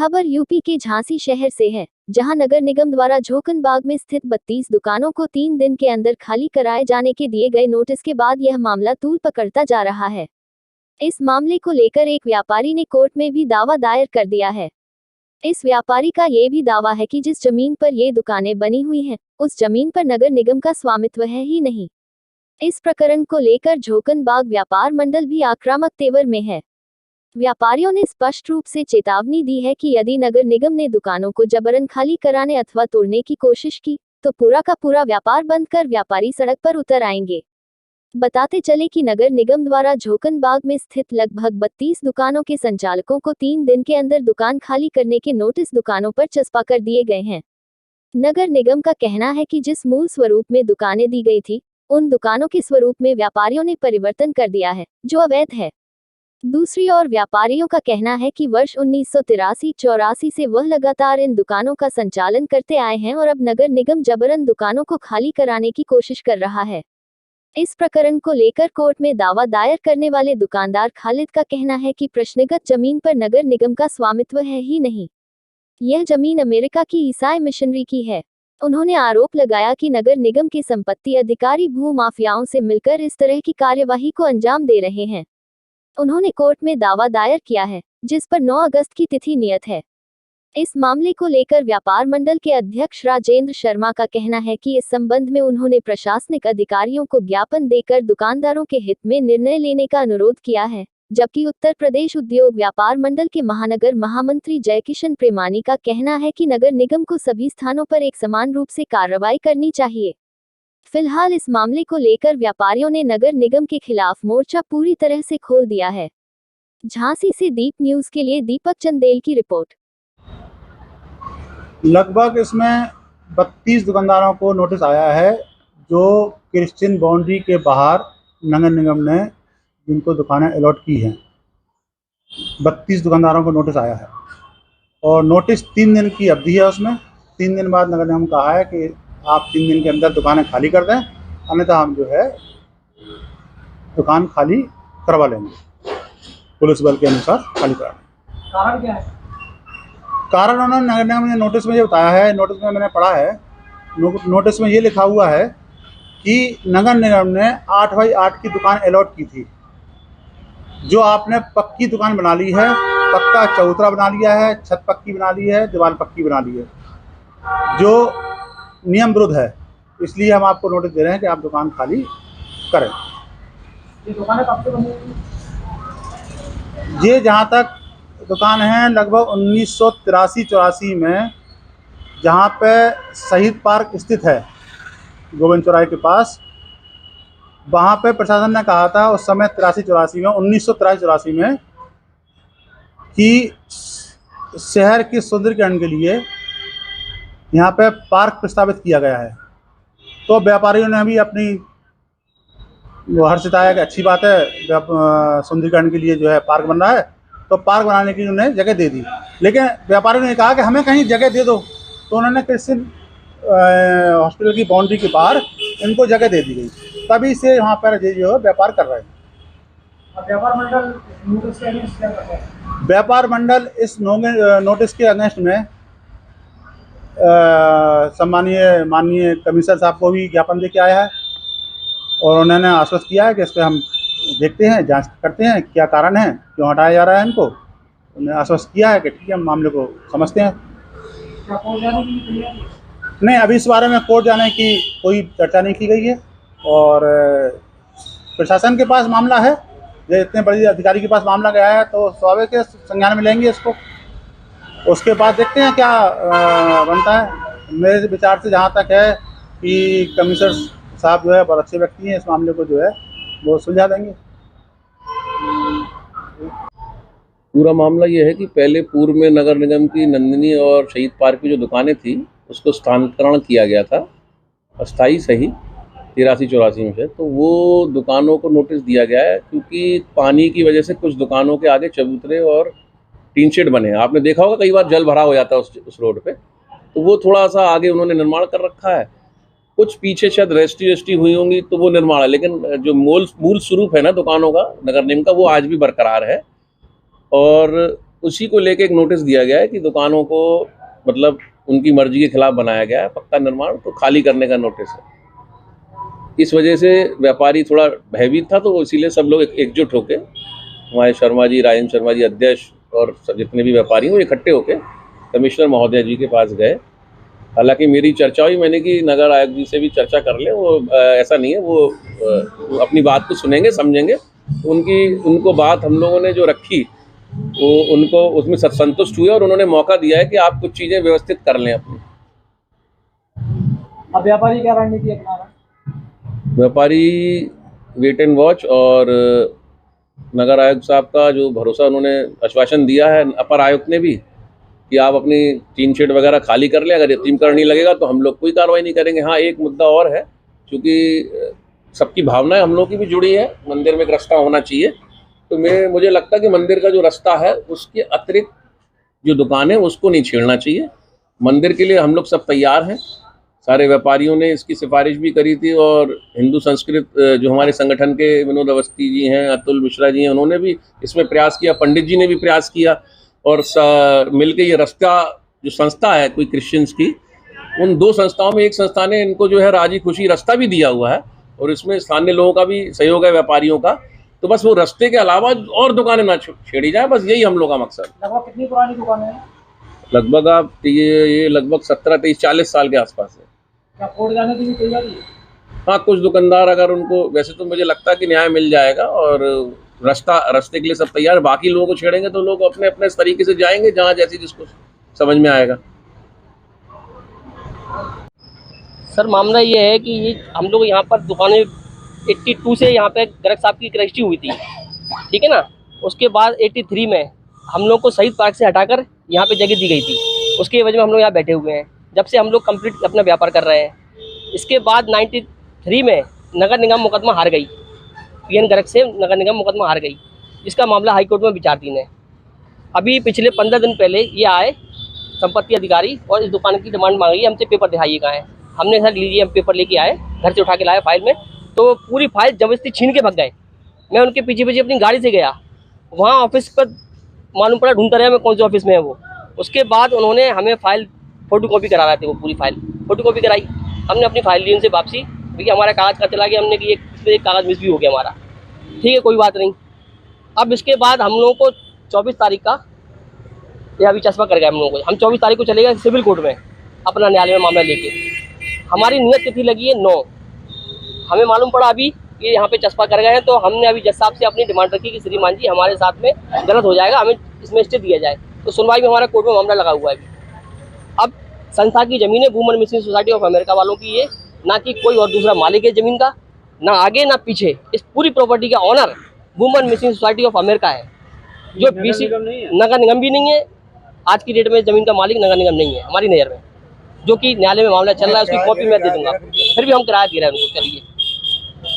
खबर यूपी के झांसी शहर से है, जहां नगर निगम द्वारा झोकनबाग में स्थित 32 दुकानों को 3 दिन के अंदर खाली कराए जाने के दिए गए नोटिस के बाद यह मामला तूल पकड़ता जा रहा है। इस मामले को लेकर एक व्यापारी ने कोर्ट में भी दावा दायर कर दिया है। इस व्यापारी का ये भी दावा है कि जिस जमीन पर ये दुकानें बनी हुई हैं, उस जमीन पर नगर निगम का स्वामित्व है ही नहीं। इस प्रकरण को लेकर झोकनबाग व्यापार मंडल भी आक्रामक तेवर में है। व्यापारियों ने स्पष्ट रूप से चेतावनी दी है कि यदि नगर निगम ने दुकानों को जबरन खाली कराने अथवा तोड़ने की कोशिश की, तो पूरा का पूरा व्यापार बंद कर व्यापारी सड़क पर उतर आएंगे। बताते चले कि नगर निगम द्वारा झोकनबाग में स्थित लगभग 32 दुकानों के संचालकों को 3 दिन के अंदर दुकान खाली करने के नोटिस दुकानों पर चस्पा कर दिए गए हैं। नगर निगम का कहना है कि जिस मूल स्वरूप में दुकानें दी गई थी, उन दुकानों के स्वरूप में व्यापारियों ने परिवर्तन कर दिया है, जो अवैध है। दूसरी ओर व्यापारियों का कहना है कि वर्ष 1983-84 से वह लगातार इन दुकानों का संचालन करते आए हैं और अब नगर निगम जबरन दुकानों को खाली कराने की कोशिश कर रहा है। इस प्रकरण को लेकर कोर्ट में दावा दायर करने वाले दुकानदार खालिद का कहना है कि प्रश्नगत जमीन पर नगर निगम का स्वामित्व है ही नहीं। यह जमीन अमेरिका की ईसाई मिशनरी की है। उन्होंने आरोप लगाया कि नगर निगम के संपत्ति अधिकारी भूमाफियाओं से मिलकर इस तरह की कार्यवाही को अंजाम दे रहे हैं। उन्होंने कोर्ट में दावा दायर किया है, जिस पर 9 अगस्त की तिथि नियत है। इस मामले को लेकर व्यापार मंडल के अध्यक्ष राजेंद्र शर्मा का कहना है कि इस संबंध में उन्होंने प्रशासनिक अधिकारियों को ज्ञापन देकर दुकानदारों के हित में निर्णय लेने का अनुरोध किया है, जबकि उत्तर प्रदेश उद्योग व्यापार मंडल के महानगर महामंत्री जयकिशन प्रेमानी का कहना है कि नगर निगम को सभी स्थानों पर एक समान रूप से कार्रवाई करनी चाहिए। फिलहाल इस मामले को लेकर व्यापारियों ने नगर निगम के खिलाफ मोर्चा पूरी तरह से खोल दिया है। झांसी से दीप न्यूज के लिए दीपक चंदेल की रिपोर्ट। लगभग इसमें 32 दुकानदारों को नोटिस आया है, जो क्रिश्चियन बाउंड्री के बाहर नगर निगम ने जिनको दुकानें अलॉट की हैं। 32 दुकानदारों को नोटिस आया है और नोटिस 3 दिन की अवधि है। उसमें 3 दिन बाद नगर निगम कहा है कि आप 3 दिन के अंदर दुकानें खाली कर दें, अन्यथा हम जो है दुकान खाली करवा लेंगे, पुलिस बल के अनुसार खाली करा लेंगे। कारण क्या है? कारण उन्होंने नगर निगम ने नोटिस में ये बताया है, नोटिस में मैंने पढ़ा है, नोटिस में ये लिखा हुआ है कि नगर निगम ने 8x8 की दुकान अलॉट की थी। जो आपने पक्की दुकान बना ली है, पक्का चबूतरा बना लिया है, छत पक्की बना ली है, दीवार पक्की बना ली है, जो नियम विरुद्ध है। इसलिए हम आपको नोटिस दे रहे हैं कि आप दुकान खाली करें। ये दुकानें कब से बनी हुई? ये जहाँ तक दुकान है लगभग 1983-84 में, जहाँ पे शहीद पार्क स्थित है गोविंद चौराहे के पास, वहाँ पे प्रशासन ने कहा था उस समय 83-84 में 1983-84 में कि शहर के सुंदरीकरण के लिए यहाँ पे पार्क प्रस्तावित किया गया है। तो व्यापारियों ने भी अपनी वो हर्ष जताया कि अच्छी बात है, सुंदरीकरण के लिए जो है पार्क बन रहा है, तो पार्क बनाने की उन्हें जगह दे दी। लेकिन व्यापारियों ने कहा कि हमें कहीं जगह दे दो, तो उन्होंने क्रिश्चियन हॉस्पिटल की बाउंड्री के बाहर इनको जगह दे दी गई, तभी से यहाँ पर जो है व्यापार कर रहे हैं। व्यापार मंडल नोटिस के अगेंस्ट क्या करता है? व्यापार मंडल इस नोटिस के अगेंस्ट में माननीय कमिश्नर साहब को भी ज्ञापन दे के आया है और उन्होंने आश्वस्त किया है कि इस पर हम देखते हैं, जांच करते हैं क्या कारण है, क्यों हटाया जा रहा है इनको। उन्होंने आश्वस्त किया है कि ठीक है, हम मामले को समझते हैं। क्या कोर्ट जाने की तैयारी है? नहीं, अभी इस बारे में कोर्ट जाने की कोई चर्चा नहीं की गई है और प्रशासन के पास मामला है, ये इतने बड़े अधिकारी के पास मामला गया है, तो स्वाभाविक है संज्ञान में लेंगे इसको। उसके बाद देखते हैं क्या बनता है। मेरे विचार से जहाँ तक है कि कमिश्नर साहब जो है बहुत अच्छे व्यक्ति हैं, इस मामले को जो है वो सुलझा देंगे। पूरा मामला ये है कि पहले पूर्व में नगर निगम की नंदिनी और शहीद पार्क की जो दुकानें थी उसको स्थानांतरण किया गया था, अस्थाई सही 83-84 में से। तो वो दुकानों को नोटिस दिया गया है क्योंकि पानी की वजह से कुछ दुकानों के आगे चबूतरे और टीन शेड बने हैं। आपने देखा होगा कई बार जल भरा हो जाता है उस रोड पे, तो वो थोड़ा सा आगे उन्होंने निर्माण कर रखा है। कुछ पीछे शायद रेस्टी हुई होंगी तो वो निर्माण है, लेकिन जो मूल स्वरूप है ना दुकानों का नगर निगम का, वो आज भी बरकरार है। और उसी को लेके एक नोटिस दिया गया है कि दुकानों को मतलब उनकी मर्जी के खिलाफ बनाया गया है पक्का निर्माण, तो खाली करने का नोटिस है। इस वजह से व्यापारी थोड़ा भयभीत था, तो इसीलिए सब लोग एकजुट होके, हमारे शर्मा जी, राजेंद्र शर्मा जी अध्यक्ष और जितने भी व्यापारी हैं वो इकट्ठे होके कमिश्नर महोदय जी के पास गए। हालांकि मेरी चर्चा हुई, मैंने कि नगर आयुक्त जी से भी चर्चा कर ले, वो ऐसा नहीं है, वो अपनी बात को सुनेंगे समझेंगे। उनको बात हम लोगों ने जो रखी वो उनको उसमें संतुष्ट हुए और उन्होंने मौका दिया है कि आप कुछ चीज़ें व्यवस्थित कर लें अपनी। अब व्यापारी क्या रणनीति अपना रहा है? व्यापारी वेट एंड वॉच, और नगर आयुक्त साहब का जो भरोसा उन्होंने आश्वासन दिया है अपर आयुक्त ने भी कि आप अपनी टीन शेड वगैरह खाली कर लें, अगर यतीम कर नहीं लगेगा तो हम लोग कोई कार्रवाई नहीं करेंगे। हाँ, एक मुद्दा और है, क्योंकि सबकी भावनाएं हम लोग की भी जुड़ी है, मंदिर में एक रास्ता होना चाहिए, तो मुझे लगता है कि मंदिर का जो रास्ता है उसके अतिरिक्त जो दुकान है उसको नहीं छेड़ना चाहिए। मंदिर के लिए हम लोग सब तैयार हैं, सारे व्यापारियों ने इसकी सिफारिश भी करी थी, और हिंदू संस्कृत जो हमारे संगठन के विनोद अवस्थी जी हैं, अतुल मिश्रा जी हैं, उन्होंने भी इसमें प्रयास किया, पंडित जी ने भी प्रयास किया, और मिलके ये रास्ता जो संस्था है कोई क्रिश्चियंस की, उन दो संस्थाओं में एक संस्था ने इनको जो है राजी खुशी रास्ता भी दिया हुआ है, और इसमें स्थानीय लोगों का भी सहयोग है, व्यापारियों का। तो बस वो रास्ते के अलावा और दुकानें ना छेड़ी जाए, बस यही हम लोग का मकसद। लगभग कितनी पुरानी दुकानें हैं? लगभग आप ये लगभग 17, 23, 40 साल के आसपास है। क्या कोर्ट जाने की भी तैयारी है? हाँ, कुछ दुकानदार अगर उनको, वैसे तो मुझे लगता है कि न्याय मिल जाएगा, और रास्ते के लिए सब तैयार। बाकी लोगों को छेड़ेंगे तो लोग अपने अपने तरीके से जाएंगे, जहाँ जैसी जिसको समझ में आएगा। सर, मामला ये है कि ये हम लोग यहाँ पर दुकानें 82 से यहाँ पे गर्ग साहब की रजिस्ट्री हुई थी, ठीक है ना। उसके बाद 83 में हम लोग को शहीद पार्क से हटाकर यहाँ पे जगह दी गई थी, उसकी वजह में हम लोग यहाँ बैठे हुए हैं। जब से हम लोग कंप्लीट अपना व्यापार कर रहे हैं। इसके बाद 93 में नगर निगम मुकदमा हार गई, पीएन गर्ग से नगर निगम मुकदमा हार गई, जिसका मामला हाईकोर्ट में विचाराधीन है। अभी पिछले 15 दिन पहले ये आए संपत्ति अधिकारी और इस दुकान की डिमांड मांगी, हमसे पेपर दिखाइए कहाँ है। हमने सर लीजिए, हम पेपर लेके आए, घर से उठा के लाए फाइल में, तो पूरी फाइल जबरदस्ती छीन के भाग गए। मैं उनके पीछे पीछे अपनी गाड़ी से गया, वहाँ ऑफिस पर मालूम पड़ा, ढूंढता रहा मैं कौन से ऑफिस में है वो। उसके बाद उन्होंने हमें फाइल फोटो कॉपी करा रहे थे, वो पूरी फाइल फोटो कॉपी कराई। हमने अपनी फाइल ली उनसे वापसी, क्योंकि हमारा कागज़ का चला गया, हमने कि एक कागज़ मिस भी हो गया हमारा, ठीक है कोई बात नहीं। अब इसके बाद हम लोगों को 24 तारीख का ये अभी चस्पा कर गया हम लोगों को। हम 24 तारीख को चले गए सिविल कोर्ट में अपना न्यायालय में मामला लेके। हमारी नियत तिथि लगी है 9, हमें मालूम पड़ा अभी ये यहाँ पे चस्पा कर गए हैं, तो हमने अभी जज साहब से अपनी डिमांड रखी कि श्रीमान जी हमारे साथ में गलत हो जाएगा, हमें इसमें स्टे दिया जाए। तो सुनवाई में हमारा कोर्ट में मामला लगा हुआ है। अब संस्था की ज़मीन है, women missing society of America वालों की, ये ना कि कोई और दूसरा मालिक है ज़मीन का, ना आगे ना पीछे। इस पूरी प्रॉपर्टी का owner women missing society of America है, जो बीसी नगर निगम भी नहीं है। आज की डेट में ज़मीन का मालिक नगर निगम नहीं है हमारी नज़र में, जो कि न्यायालय में मामला चल रहा है, उसकी कॉपी मैं दे दूंगा। फिर भी हम किराया दे रहे हैं उनको, चलिए।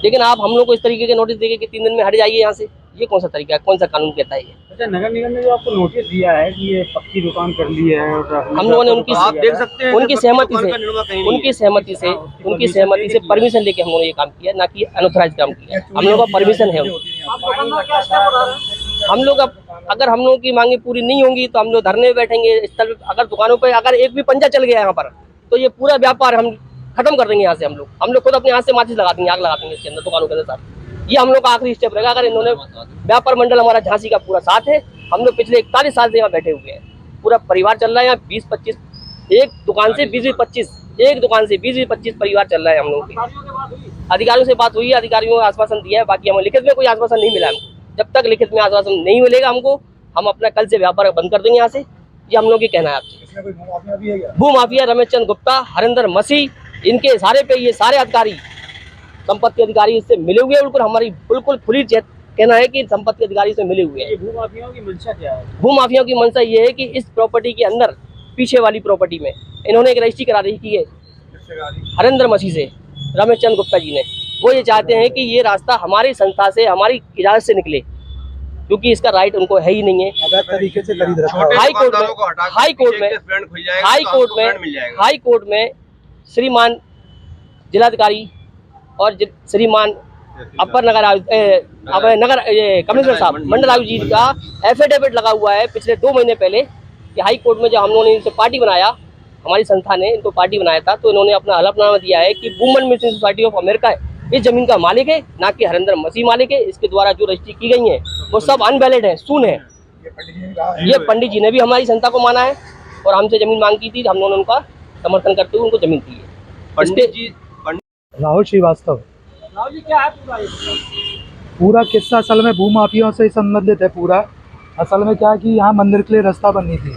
लेकिन आप हम लोग को इस तरीके के नोटिस देंगे कि 3 दिन में हट जाइए यहाँ से, ये कौन सा तरीका है, कौन सा कानून कहता है ये? अच्छा, नगर निगम ने जो आपको नोटिस दिया है कि ये पक्की दुकान कर ली है, और हम लोगों ने उनकी सहमति से परमिशन लेके हम लोगों ने ये काम किया, ना कि अनऑथराइज काम किया। हम लोगों का परमिशन है। हम लोग अब अगर हम लोगों की मांगे पूरी नहीं होंगी तो हम लोग धरने में बैठेंगे स्थल। अगर दुकानों पर अगर एक भी पंजा चल गया यहाँ पर, तो ये पूरा व्यापार हम खत्म कर देंगे यहाँ से। हम लोग खुद अपने हाथ से माचिस लगा देंगे, आग लगा देंगे इसके अंदर, दुकानों के अंदर। ये हम लोग का आखिरी स्टेप रहेगा। अगर इन्होंने व्यापार मंडल हमारा झांसी का पूरा साथ है, हम लोग पिछले 41 साल से यहाँ बैठे हुए हैं, पूरा परिवार चल रहा है यहाँ। 20-25 एक दुकान से 20-25 परिवार चल रहा है हम लोगों के। अधिकारियों से बात हुई है, अधिकारियों ने आश्वासन दिया है, बाकी हमें लिखित में कोई आश्वासन नहीं मिला हमको। जब तक लिखित में आश्वासन नहीं मिलेगा हमको, हम अपना कल से व्यापार बंद कर देंगे यहाँ से। ये हम लोग की कहना है आपसे। भूमाफिया रमेश चंद्र गुप्ता, हरिंदर मसीह, इनके इशारे पे ये सारे अधिकारी, संपत्ति अधिकारी इससे मिले हुए हैं। बिल्कुल हमारी बिल्कुल खुली कहना है कि संपत्ति अधिकारी से मिले हुए हैं। भूमाफियाओं की मंशा क्या है? भूमाफियाओं की मंशा ये है कि इस प्रॉपर्टी के अंदर पीछे वाली प्रॉपर्टी में इन्होंने एक रजिस्ट्री करा रही है हरिंदर मसीह से, रमेश चंद्र गुप्ता जी ने। वो ये चाहते हैं कि ये रास्ता हमारी संस्था से, हमारी इजाजत से निकले, क्योंकि इसका राइट उनको है ही नहीं है। तरीके से खरीद रखा है। हाई कोर्ट में श्रीमान जिलाधिकारी और श्रीमान अपर नगर ये कमिश्नर साहब मंडल आयुक्त जी का एफिडेविट लगा हुआ है पिछले 2 महीने पहले कि हाई कोर्ट में जब हम लोगों ने इनसे पार्टी बनाया, हमारी संस्था ने इनको पार्टी बनाया था, तो इन्होंने अपना हलफनामा दिया है कि women mission society of America इस जमीन का मालिक है, ना कि हरिंदर मसीह मालिक है। इसके द्वारा जो रजिस्ट्री की गई है वो सब अनवैलिड है, शून्य है। ये पंडित जी ने भी हमारी संस्था को माना है और हमसे जमीन मांग की थी, हम लोगों ने उनका समर्थन करते हुए उनको जमीन दी है। पंडित जी राहुल श्रीवास्तव। राहुल जी क्या है पूरा किस्सा असल में भूमाफियों से संबंधित है। पूरा असल में क्या है कि यहाँ मंदिर के लिए रास्ता बननी थी,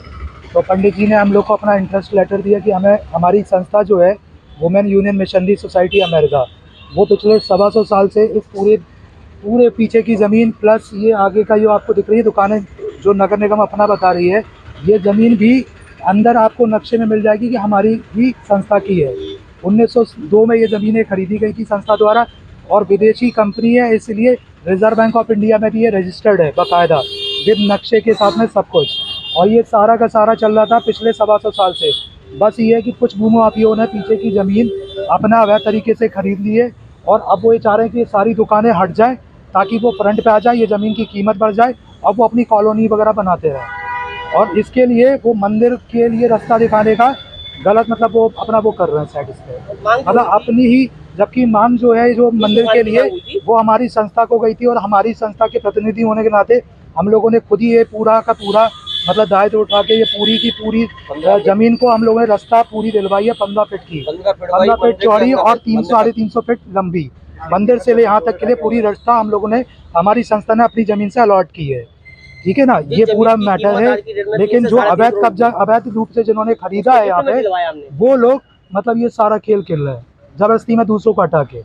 तो पंडित जी ने हम लोग को अपना इंटरेस्ट लेटर दिया कि हमें हमारी संस्था जो है women union missionary society America, वो पिछले 125 साल से इस पूरे पीछे की ज़मीन प्लस ये आगे का जो आपको दिख रही है दुकानें जो नगर निगम अपना बता रही है, ये ज़मीन भी अंदर आपको नक्शे में मिल जाएगी कि हमारी ही संस्था की है। 1902 में ये ज़मीनें खरीदी गई थी संस्था द्वारा और विदेशी कंपनी है, इसलिए रिजर्व बैंक ऑफ इंडिया में भी ये रजिस्टर्ड है बाकायदा विद नक्शे के साथ में सब कुछ। और ये सारा का सारा चल रहा था पिछले 125 साल से। बस ये है कि कुछ भूमाफियों ने पीछे की ज़मीन अपना अवैध तरीके से खरीद ली है और अब वो ये चाह रहे हैं कि ये सारी दुकानें हट जाएं ताकि वो फ्रंट पे आ जाए, ये ज़मीन की कीमत बढ़ जाए, अब वो अपनी कॉलोनी वगैरह बनाते रहें। और इसके लिए वो मंदिर के लिए रास्ता दिखाने का गलत मतलब वो अपना वो कर रहे हैं साइड पे, मतलब अपनी ही, जबकि मांग जो है जो मंदिर के लिए वो हमारी संस्था को गई थी और हमारी संस्था के प्रतिनिधि होने के नाते हम लोगों ने खुद ही ये पूरा का पूरा मतलब दायित्व उठा के ये पूरी की पूरी जमीन को हम लोगों ने रास्ता पूरी दिलवाई है 15 फीट की, 15 फीट चौड़ी और 300-350 फीट लंबी। मंदिर से ले यहाँ तक के लिए पूरी रास्ता हम लोगों ने हमारी संस्था ने अपनी जमीन से अलॉट की है, ठीक है ना। ये पूरा मैटर है। लेकिन जो अवैध कब्जा अवैध रूप से जिन्होंने खरीदा है यहाँ पे वो लोग मतलब ये सारा खेल खेल रहे हैं जबरदस्ती में दूसरों को हटा के।